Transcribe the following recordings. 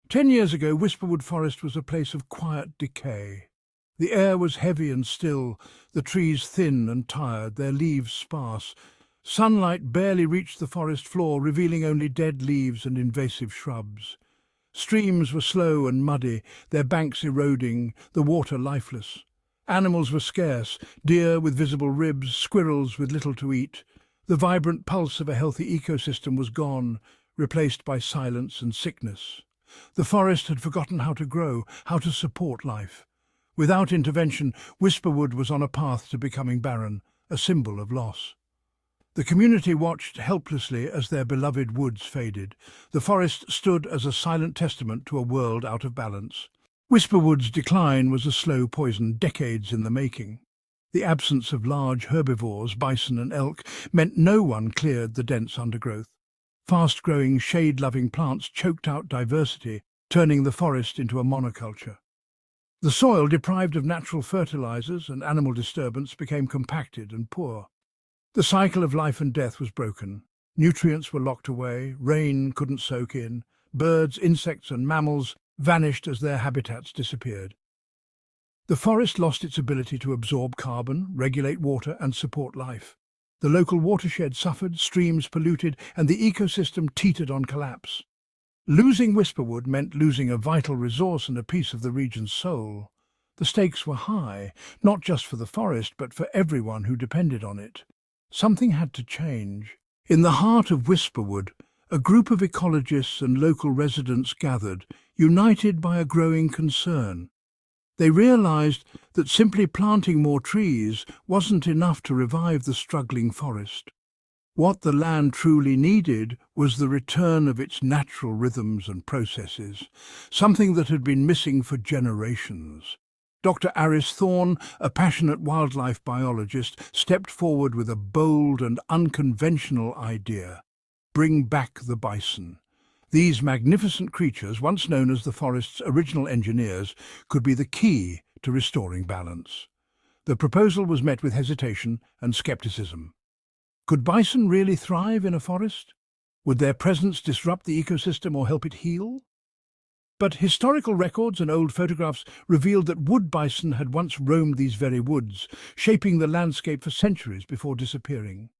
10 years ago, Whisperwood Forest was a place of quiet decay. The air was heavy and still, the trees thin and tired, their leaves sparse. Sunlight barely reached the forest floor, revealing only dead leaves and invasive shrubs. Streams were slow and muddy, their banks eroding, the water lifeless. Animals were scarce, deer with visible ribs, squirrels with little to eat. The vibrant pulse of a healthy ecosystem was gone, replaced by silence and sickness. The forest had forgotten how to grow, how to support life. Without intervention, Whisperwood was on a path to becoming barren, a symbol of loss. The community watched helplessly as their beloved woods faded. The forest stood as a silent testament to a world out of balance. Whisperwood's decline was a slow poison, decades in the making. The absence of large herbivores, bison and elk, meant no one cleared the dense undergrowth. Fast-growing, shade-loving plants choked out diversity, turning the forest into a monoculture. The soil, deprived of natural fertilizers and animal disturbance, became compacted and poor. The cycle of life and death was broken. Nutrients were locked away, rain couldn't soak in, birds, insects and mammals vanished as their habitats disappeared. The forest lost its ability to absorb carbon, regulate water and support life. The local watershed suffered, streams polluted, and the ecosystem teetered on collapse. Losing Whisperwood meant losing a vital resource and a piece of the region's soul. The stakes were high, not just for the forest, but for everyone who depended on it. Something had to change. In the heart of Whisperwood, a group of ecologists and local residents gathered, united by a growing concern. They realized that simply planting more trees wasn't enough to revive the struggling forest. What the land truly needed was the return of its natural rhythms and processes, something that had been missing for generations. Dr. Aris Thorne, a passionate wildlife biologist, stepped forward with a bold and unconventional idea: bring back the bison. These magnificent creatures, once known as the forest's original engineers, could be the key to restoring balance. The proposal was met with hesitation and skepticism. Could bison really thrive in a forest? Would their presence disrupt the ecosystem or help it heal? But historical records and old photographs revealed that wood bison had once roamed these very woods, shaping the landscape for centuries before disappearing.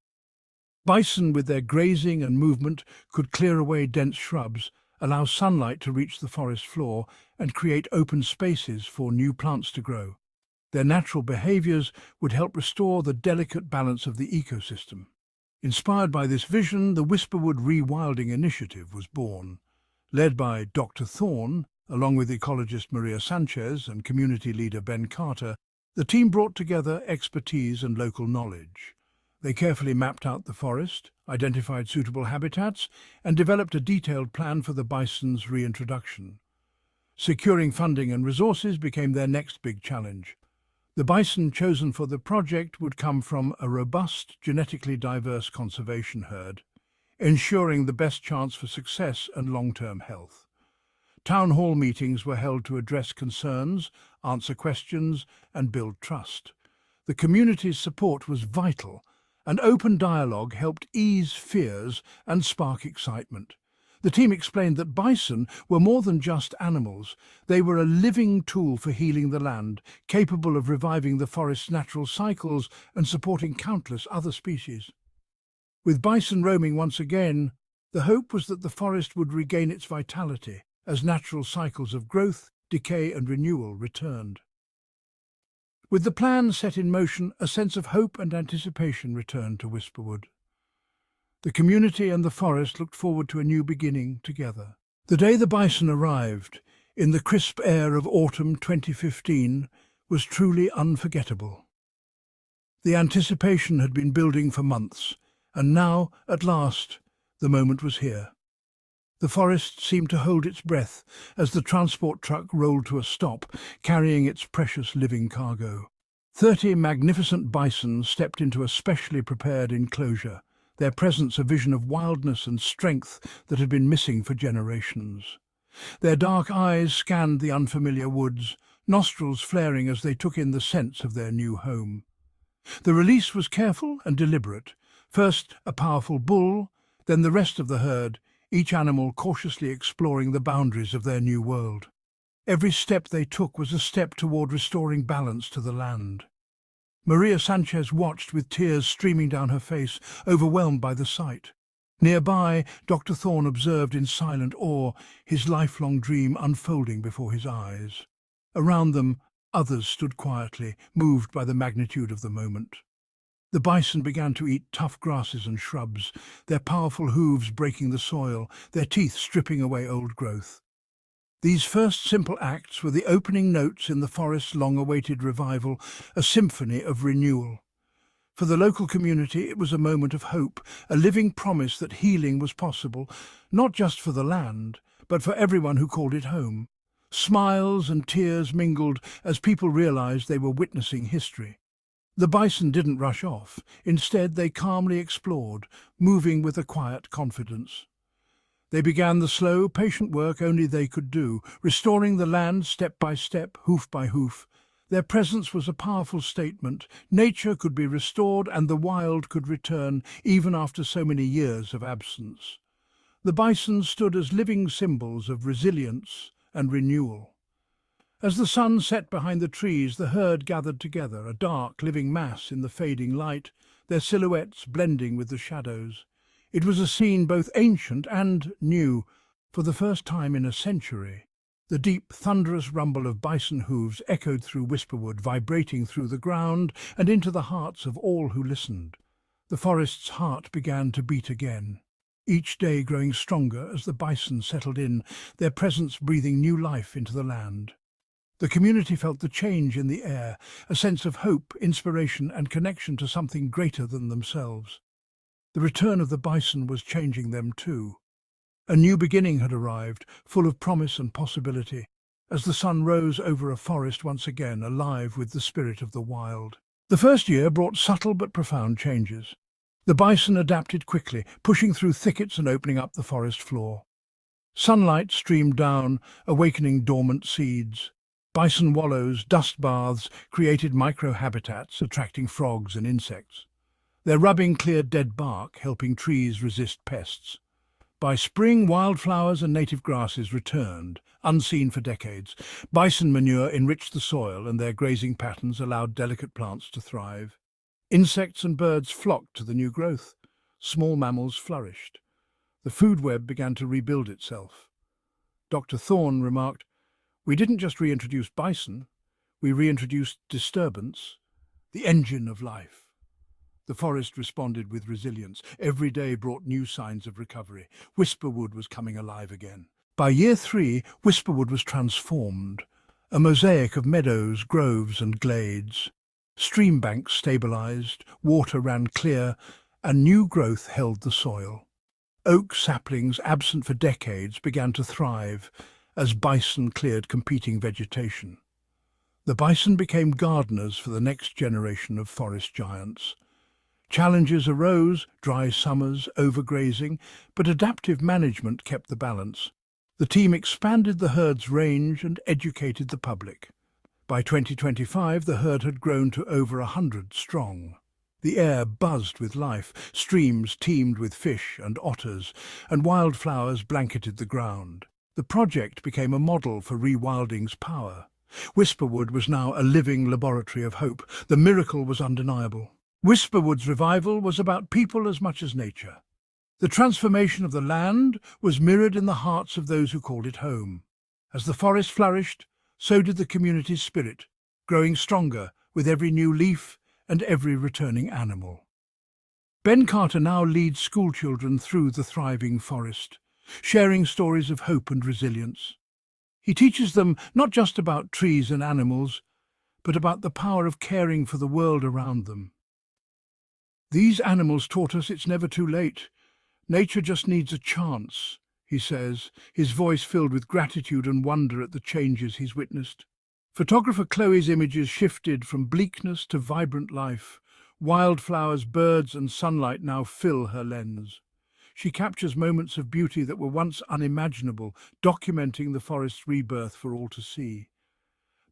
Bison, with their grazing and movement, could clear away dense shrubs, allow sunlight to reach the forest floor, and create open spaces for new plants to grow. Their natural behaviors would help restore the delicate balance of the ecosystem. Inspired by this vision, the Whisperwood Rewilding initiative was born. Led by Dr. Thorne, along with ecologist Maria Sanchez and community leader Ben Carter, the team brought together expertise and local knowledge. They carefully mapped out the forest, identified suitable habitats, and developed a detailed plan for the bison's reintroduction. Securing funding and resources became their next big challenge. The bison chosen for the project would come from a robust, genetically diverse conservation herd, ensuring the best chance for success and long-term health. Town hall meetings were held to address concerns, answer questions, and build trust. The community's support was vital, and open dialogue helped ease fears and spark excitement. The team explained that bison were more than just animals. They were a living tool for healing the land, capable of reviving the forest's natural cycles and supporting countless other species. With bison roaming once again, the hope was that the forest would regain its vitality as natural cycles of growth, decay and renewal returned. With the plan set in motion, a sense of hope and anticipation returned to Whisperwood. The community and the forest looked forward to a new beginning together. The day the bison arrived, in the crisp air of autumn 2015, was truly unforgettable. The anticipation had been building for months, and now, at last, the moment was here. The forest seemed to hold its breath as the transport truck rolled to a stop, carrying its precious living cargo. 30 magnificent bison stepped into a specially prepared enclosure, their presence a vision of wildness and strength that had been missing for generations. Their dark eyes scanned the unfamiliar woods, nostrils flaring as they took in the scents of their new home. The release was careful and deliberate. First a powerful bull, then the rest of the herd, each animal cautiously exploring the boundaries of their new world. Every step they took was a step toward restoring balance to the land. Maria Sanchez watched with tears streaming down her face, overwhelmed by the sight. Nearby, Dr. Thorne observed in silent awe his lifelong dream unfolding before his eyes. Around them, others stood quietly, moved by the magnitude of the moment. The bison began to eat tough grasses and shrubs, their powerful hooves breaking the soil, their teeth stripping away old growth. These first simple acts were the opening notes in the forest's long-awaited revival, a symphony of renewal. For the local community, it was a moment of hope, a living promise that healing was possible, not just for the land, but for everyone who called it home. Smiles and tears mingled as people realized they were witnessing history. The bison didn't rush off. Instead, they calmly explored, moving with a quiet confidence. They began the slow, patient work only they could do, restoring the land step by step, hoof by hoof. Their presence was a powerful statement. Nature could be restored and the wild could return, even after so many years of absence. The bison stood as living symbols of resilience and renewal. As the sun set behind the trees, the herd gathered together, a dark, living mass in the fading light, their silhouettes blending with the shadows. It was a scene both ancient and new. For the first time in a century, the deep, thunderous rumble of bison hooves echoed through Whisperwood, vibrating through the ground and into the hearts of all who listened. The forest's heart began to beat again, each day growing stronger as the bison settled in, their presence breathing new life into the land. The community felt the change in the air, a sense of hope, inspiration, and connection to something greater than themselves. The return of the bison was changing them too. A new beginning had arrived, full of promise and possibility, as the sun rose over a forest once again alive with the spirit of the wild. The first year brought subtle but profound changes. The bison adapted quickly, pushing through thickets and opening up the forest floor. Sunlight streamed down, awakening dormant seeds. Bison wallows, dust baths, created microhabitats, attracting frogs and insects. Their rubbing cleared dead bark, helping trees resist pests. By spring, wildflowers and native grasses returned, unseen for decades. Bison manure enriched the soil, and their grazing patterns allowed delicate plants to thrive. Insects and birds flocked to the new growth. Small mammals flourished. The food web began to rebuild itself. Dr. Thorne remarked, "We didn't just reintroduce bison, we reintroduced disturbance, the engine of life." The forest responded with resilience. Every day brought new signs of recovery. Whisperwood was coming alive again. By year 3, Whisperwood was transformed, a mosaic of meadows, groves and glades. Stream banks stabilized, water ran clear, and new growth held the soil. Oak saplings, absent for decades, began to thrive as bison cleared competing vegetation. The bison became gardeners for the next generation of forest giants. Challenges arose, dry summers, overgrazing, but adaptive management kept the balance. The team expanded the herd's range and educated the public. By 2025, the herd had grown to over 100 strong. The air buzzed with life, streams teemed with fish and otters, and wildflowers blanketed the ground. The project became a model for rewilding's power. Whisperwood was now a living laboratory of hope. The miracle was undeniable. Whisperwood's revival was about people as much as nature. The transformation of the land was mirrored in the hearts of those who called it home. As the forest flourished, so did the community's spirit, growing stronger with every new leaf and every returning animal. Ben Carter now leads schoolchildren through the thriving forest, sharing stories of hope and resilience. He teaches them not just about trees and animals, but about the power of caring for the world around them. "These animals taught us it's never too late. Nature just needs a chance," he says, his voice filled with gratitude and wonder at the changes he's witnessed. Photographer Chloe's images shifted from bleakness to vibrant life. Wildflowers, birds and sunlight now fill her lens. She captures moments of beauty that were once unimaginable, documenting the forest's rebirth for all to see.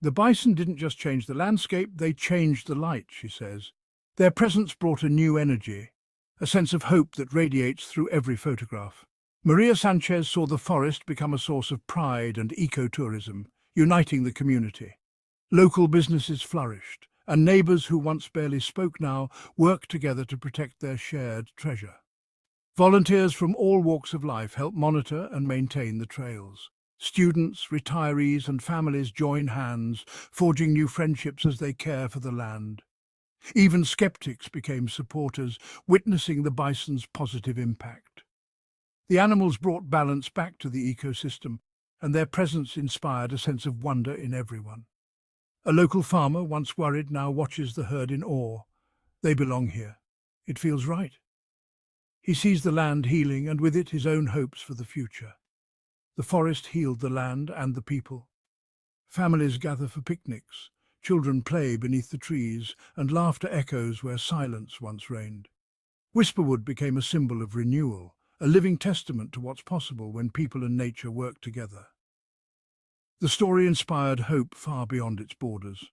"The bison didn't just change the landscape, they changed the light," she says. Their presence brought a new energy, a sense of hope that radiates through every photograph. Maria Sanchez saw the forest become a source of pride and ecotourism, uniting the community. Local businesses flourished, and neighbours who once barely spoke now worked together to protect their shared treasure. Volunteers from all walks of life help monitor and maintain the trails. Students, retirees and families join hands, forging new friendships as they care for the land. Even skeptics became supporters, witnessing the bison's positive impact. The animals brought balance back to the ecosystem, and their presence inspired a sense of wonder in everyone. A local farmer, once worried, now watches the herd in awe. They belong here. It feels right. He sees the land healing, and with it his own hopes for the future. The forest healed the land and the people. Families gather for picnics, children play beneath the trees, and laughter echoes where silence once reigned. Whisperwood became a symbol of renewal, a living testament to what's possible when people and nature work together. The story inspired hope far beyond its borders.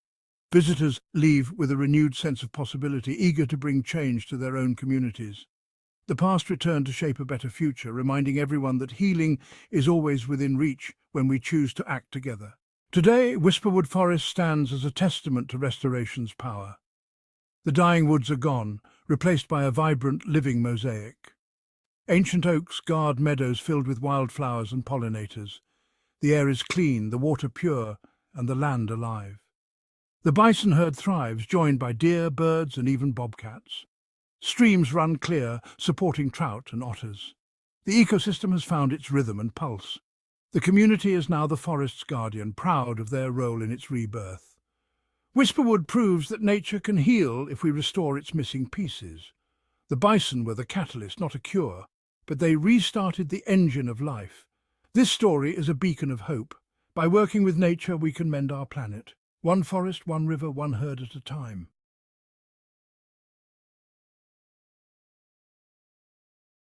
Visitors leave with a renewed sense of possibility, eager to bring change to their own communities. The past returned to shape a better future, reminding everyone that healing is always within reach when we choose to act together. Today, Whisperwood Forest stands as a testament to restoration's power. The dying woods are gone, replaced by a vibrant, living mosaic. Ancient oaks guard meadows filled with wildflowers and pollinators. The air is clean, the water pure, and the land alive. The bison herd thrives, joined by deer, birds, and even bobcats. Streams run clear, supporting trout and otters. The ecosystem has found its rhythm and pulse. The community is now the forest's guardian, proud of their role in its rebirth. Whisperwood proves that nature can heal if we restore its missing pieces. The bison were the catalyst, not a cure, but they restarted the engine of life. This story is a beacon of hope. By working with nature, we can mend our planet. One forest, one river, one herd at a time.